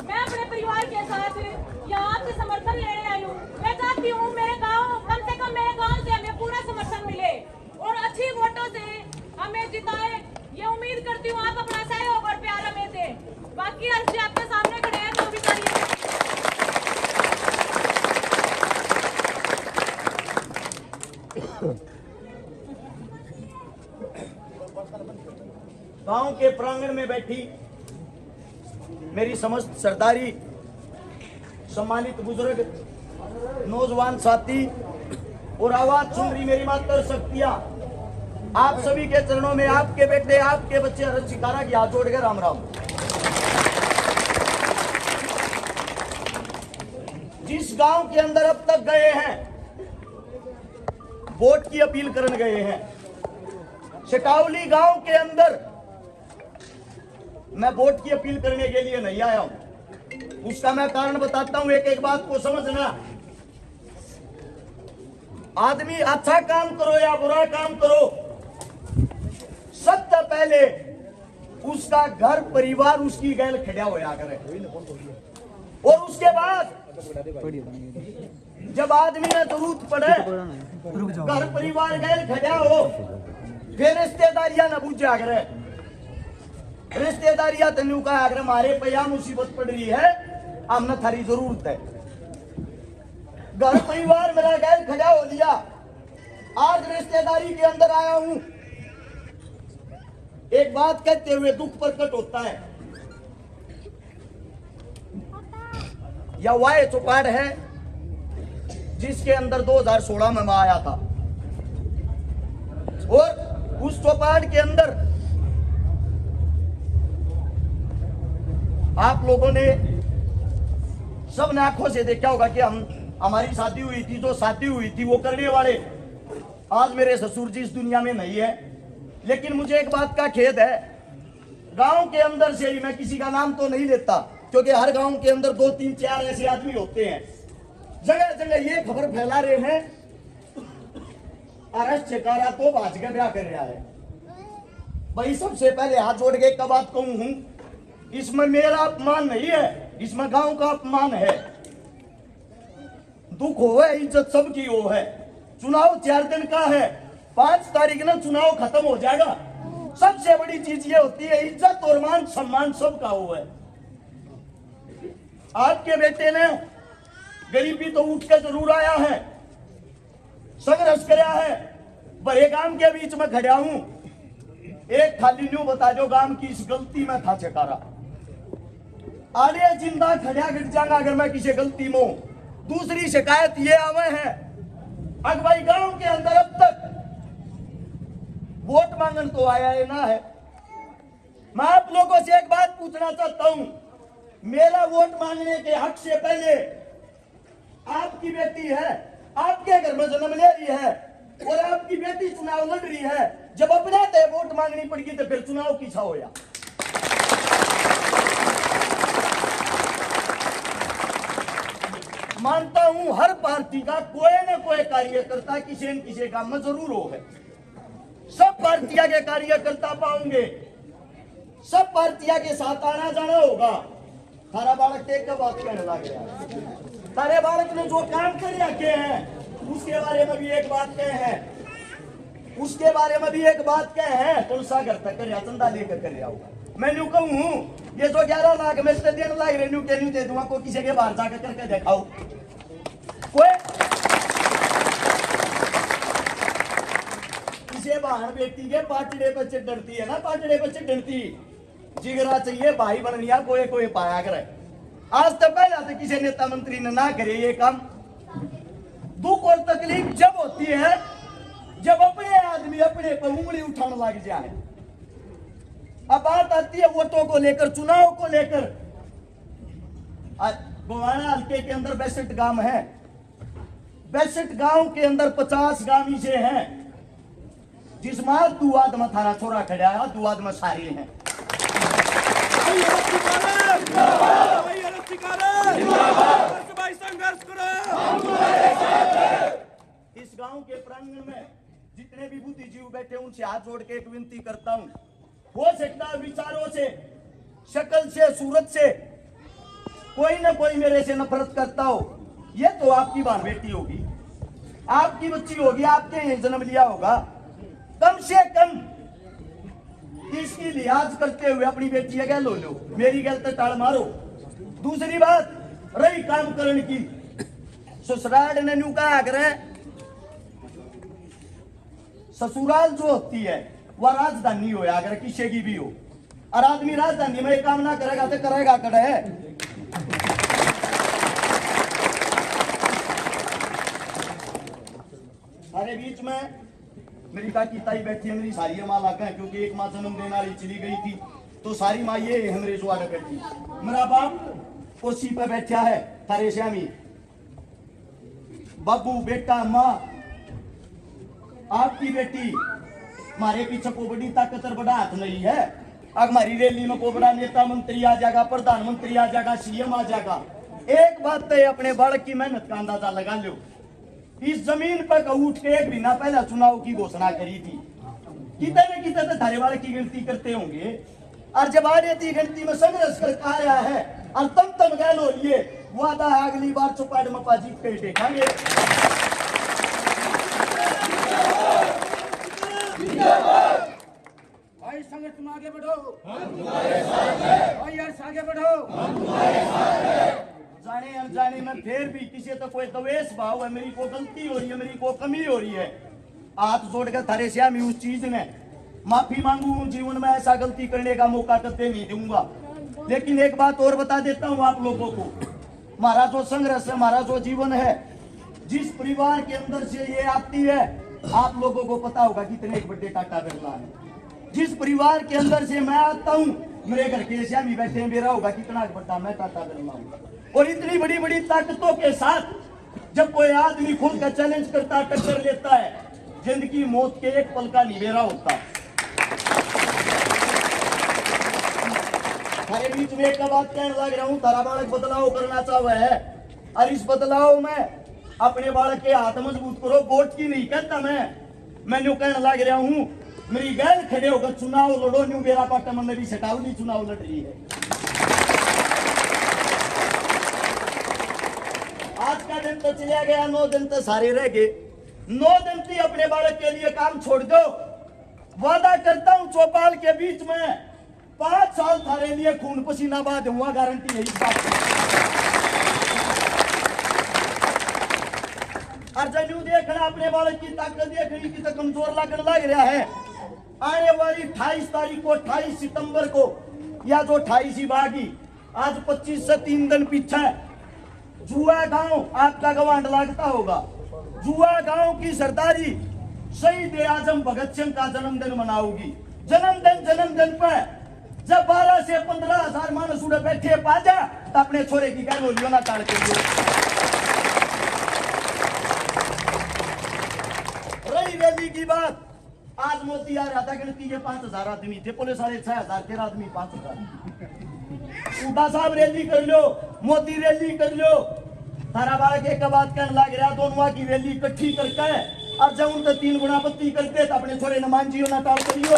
मैं अपने परिवार के साथ यहाँ आपसे समर्थन लेने आई हूँ। मैं चाहती हूँ मेरे गांव, कम से कम मेरे गांव से हमें पूरा समर्थन मिले और अच्छी वोटों से हमें जिताए। ये उम्मीद करती हूँ आप अपना सहयोग और प्यार हमें दें। बाकी अर्जी आपके सामने खड़े हैं, जो भी करिए। गांव के प्रांगण में बैठी मेरी समस्त सरदारी, सम्मानित बुजुर्ग, नौजवान साथी और आवाज सुन रही मेरी मातर शक्तियां, आप सभी के चरणों में आपके बेटे, आपके बच्चे हरत शिकारा की हाथ जोड़ के राम राम। जिस गांव के अंदर अब तक गए हैं, वोट की अपील करने गए हैं, शकावली गांव के अंदर मैं वोट की अपील करने के लिए नहीं आया हूं। उसका मैं कारण बताता हूं, एक एक बात को समझना। आदमी अच्छा काम करो या बुरा काम करो, सबसे पहले उसका घर परिवार उसकी गैल खड़ा होया करे, और उसके बाद जब आदमी में जरूरत पड़े, घर परिवार गैल खड़ा हो, फिर रिश्तेदारियां न पूछा करे। रिश्तेदारियां तेनू कहा अगर हमारे पे मुसीबत पड़ रही है, हमने थारी जरूरत है। घर परिवार मेरा गैल खड़ा हो लिया, आज रिश्तेदारी के अंदर आया हूं। एक बात कहते हुए दुख प्रकट होता है। यह वह चौपाट है जिसके अंदर 2016 में मैं आया था, और उस चौपाट के अंदर आप लोगों ने सब ने आंखों से देखा होगा कि हमारी शादी हुई थी, जो शादी हुई थी वो करने वाले आज मेरे ससुर जी इस दुनिया में नहीं है। लेकिन मुझे एक बात का खेद है, गांव के अंदर से ही, मैं किसी का नाम तो नहीं लेता क्योंकि हर गांव के अंदर 2 3 4 ऐसे आदमी होते हैं, जगह जगह ये खबर फैला रहे हैं अरेस्ट शिकारा तो भाज के ब्याह कर रहा है। भाई सबसे पहले हाथ जोड़ के एक बात कहूं हूं, इसमें मेरा अपमान नहीं है, इसमें गांव का अपमान है। दुख हो है, इज्जत सबकी हो है। चुनाव 4 दिन का है, 5 तारीख ना चुनाव खत्म हो जाएगा। सबसे बड़ी चीज ये होती है इज्जत और मान सम्मान सबका हो है। आपके बेटे ने गरीबी तो उठ के जरूर आया है, संघर्ष कराया है, बड़े गांव के बीच में खड़ा हूं। एक खाली न्यू बता दो गांव की इस गलती में था चकारा, आड़े जिंदा खड़ा गिर जाऊंगा अगर मैं किसी गलती में। दूसरी शिकायत ये आवे है, अगवाई गांव के अंदर अब तक वोट मांगन तो आया है ना है। मैं आप लोगों से एक बात पूछना चाहता हूं, मेरा वोट मांगने के हक से पहले आपकी बेटी है, आपके घर में जन्म ले रही है और आपकी बेटी चुनाव लड़ रही है, जब अपने ते वोट मांगनी पड़गी तो फिर चुनाव किसा होया। मानता हूं हर पार्टी का कोई न कोई कार्यकर्ता किसी न किसी काम में जरूर हो है। सब पार्टियां के कार्यकर्ता पाओगे, सब पार्टियां के साथ आना जाना होगा। थारा बालक एक बात कहने लग गया, तारे बालक ने जो काम कर रखे हैं उसके बारे में भी एक बात कहे हैं, उसके बारे में भी एक बात कहे हैं, तुलसा घर तक कर चंदा लेकर कर होगा। मैं न्यू कहूं ये जो 11 लाख में से देने लग रहे न्यू के न्यू दे दूंगा, को किसी के बाहर जाकर करके दिखाओ। कोई किसी बाहर बेटी के पाटड़े पर चढ़ती है ना, पाटड़े पर चढ़ती जिगरा चाहिए भाई बननिया, कोई कोई पाया करे। आज तक पहला तो किसी नेता मंत्री ने ना करे ये काम। दुख और तकलीफ जब होती है जब अपने आदमी अपने पर उंगली उठाने लग जाए। अब बात आती है वोटों को लेकर, चुनाव को लेकर। गोवाना हल्के के अंदर 62 गांव है, 62 गांव के अंदर 50 गांव से हैं, जिसमें दुआद में थारा छोरा खड़ा है, दुआद में सारे हैं। इस गांव के प्रांगण में जितने भी बुद्धिजीवी बैठे उनसे हाथ जोड़ के एक विनती करता हूं, हो सकता है विचारों से, शक्ल से, सूरत से कोई ना कोई मेरे से नफरत करता हो, ये तो आपकी बहन बेटी होगी, आपकी बच्ची होगी, आपके यहाँ जन्म लिया होगा, कम से कम इसकी लिहाज करते हुए अपनी बेटी अगल लो लो, मेरी गल तो टाल मारो। दूसरी बात रही काम करने की, ससुराल ने न्यू कहा करे ससुराल जो होती है वह राजधानी हो, अगर किसी की भी हो, और आदमी राजधानी में काम ना करेगा तो करेगा कड़े है। हमारे बीच में मेरी काकी ताई बैठी है, मेरी सारी माँ लागा है, क्योंकि एक माँ जन्म देने वाली चली गई थी, तो सारी माँ ये हमारे जुआ बैठी। मेरा बाप कुर्सी पे बैठा है, थारे श्यामी बाबू बेटा माँ आपकी बेटी, हमारे पीछे को बड़ी ताकत और बड़ा हाथ नहीं है। अब हमारी रैली में को बड़ा नेता मंत्री आ जाएगा, प्रधानमंत्री आ जाएगा, सीएम आ जाएगा। एक बात तो अपने बालक की मेहनत का अंदाजा लगा लो, इस जमीन पर उठ के एक महीना पहले चुनाव की घोषणा करी थी, कितने तो थारे वाले की गिनती करते होंगे, और जब आ रही थी गिनती में संघर्ष कर आया है, और तम गए लो लिए वादा है अगली बार चौपाट में पा जीत कर देखेंगे। भाई संगत तुम आगे बढ़ो, भाई यार आगे बढ़ो। जाने अनजाने में फिर भी किसी तो कोई द्वेष भाव है, मेरी को गलती हो रही है, मेरी को कमी हो रही है, हाथ जोड़कर थारे श्यामी उस चीज में माफी मांगू, जीवन में ऐसा गलती करने का मौका कभी नहीं दूंगा। लेकिन एक बात और बता देता हूँ आप लोगों को, हमारा जो संघर्ष है, हमारा जो जीवन है, जिस परिवार के अंदर से ये आती है, आप लोगों को पता होगा कितने एक बड़े टाटा बिरला है। जिस परिवार के अंदर से मैं आता हूँ, मेरे घर के श्यामी बैठे हैं, मेरा होगा कितना बड़ा मैं टाटा बिरला हूँ। और इतनी बड़ी बड़ी ताकतों के साथ जब कोई आदमी खुद का चैलेंज करता, टक्कर लेता है, जिंदगी मौत के एक पल का निवेरा होता। हमारे बीच में एक बात कहने लग रहा हूँ, तारा बालक बदलाव करना चाह है, और इस बदलाव में अपने बालक के हाथ मजबूत करो, वोट की नहीं कहता मैं न्यू कहने लग रहा हूँ, मेरी गैर खड़े होकर चुनाव लड़ो, न्यू बेरा पाटा में मेरी सटावली चुनाव लड़ रही है। आज का दिन तो चला गया, 9 दिन तो सारे रह गए, 9 दिन थी अपने बालक के लिए काम छोड़ दो। वादा करता हूँ चौपाल के बीच में 5 साल थारे लिए खून पसीना बहा दूंगा, गारंटी है इस बात की। और जब देखना अपने बालक की ताकत देखनी की तो कमजोर लगने लग रहा है। आने वाली 28 तारीख को, 28 सितंबर को, या जो 28 ही बागी, आज 25 से 3 दिन पीछे जुआ गांव, आपका गवांड लगता होगा, जुआ गांव की सरदारी शहीद आजम भगत सिंह का जन्मदिन मनाओगी। जन्मदिन पर जब 12 से 15,000 मानस उड़े बैठे पाजा, तो अपने छोरे की गैर बोलियो ना टाल के रही रैली की बात। आज मोदी आ रहा था, गिनती के 5,000 आदमी थे, पुलिस वाले 6,000 थे, आदमी 5,000। उड़ा साहब रैली कर लो, मोदी रैली कर लो, थारा बालक एक बात कहने लग रहा, दोनों की रैली इकट्ठी करके और जब उनका 3 गुना बत्ती करते तो अपने छोरे न मान जियो ना टाल करियो।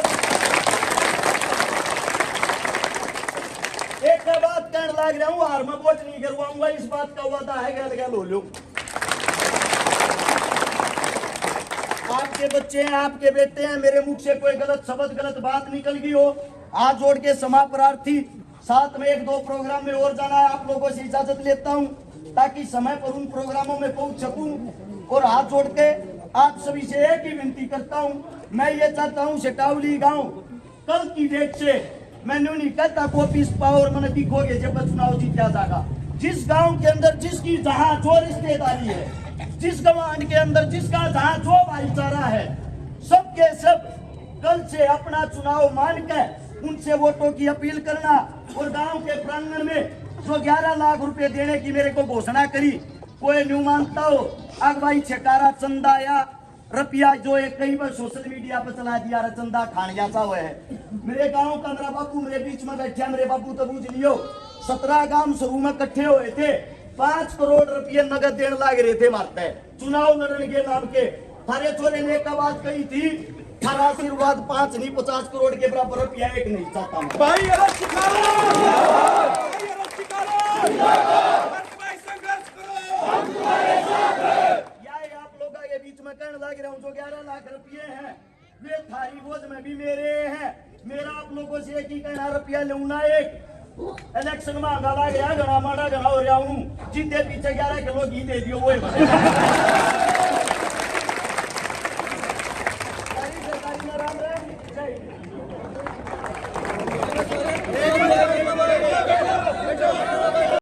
एक बात कहने लग रहा हूँ, हार में वोट नहीं करवाऊंगा, इस बात का वादा है, गल हो लो। आपके बच्चे हैं, आपके बेटे हैं, मेरे मुख से कोई गलत शब्द, गलत बात निकल गई हो, हाथ जोड़ के क्षमा प्रार्थी। साथ में 1-2 प्रोग्राम में और जाना है, आप लोगों से इजाजत लेता हूं ताकि समय पर उन प्रोग्रामों में पहुंच सकूं। और हाथ जोड़ के आप सभी से एक ही विनती करता हूं, मैं ये चाहता हूं सटावली गांव कल की डेट से, मैंने नहीं कहता कॉपीज पावर मैंने दिखोगे जब चुनाव जीता जाएगा। जिस गांव के अंदर जिसकी जहां जो रिश्तेदारी है, जिस गवांड के अंदर जिसका जहां जो भाईचारा है, सबके सब कल से अपना चुनाव मान के उनसे वोटों की अपील करना। और गांव के प्रांगण में जो 11 लाख रुपए देने की मेरे को घोषणा करी, कोई न्यू मानता हो अगवाई छकारा चंदा या रुपया जो एक कई बार सोशल मीडिया पर चला दिया, चंदा खान जाता हुआ है। मेरे गांव का मेरा बापू मेरे बीच में बैठा, मेरे बापू तो बूझ लियो 17 गांव शुरू में इकट्ठे हुए थे, 5 करोड़ रुपये नगद देने लग रहे थे मारते है चुनाव लड़ने के नाम के। थारे छोरे ने एक बात कही थी, थारा आशीर्वाद 5 नहीं 50 करोड़ के बराबर रुपया एक नहीं चाहता। भाई रहा हूँ जो 11 लाख रुपये हैं वे थारी बोझ में भी मेरे हैं। मेरा आप लोगों से एक ही कहना रुपया लूना एक इलेक्शन में आगा लग गया घना माड़ा घना हो रहा हूँ जीते पीछे 11 किलो घी दे दियो वो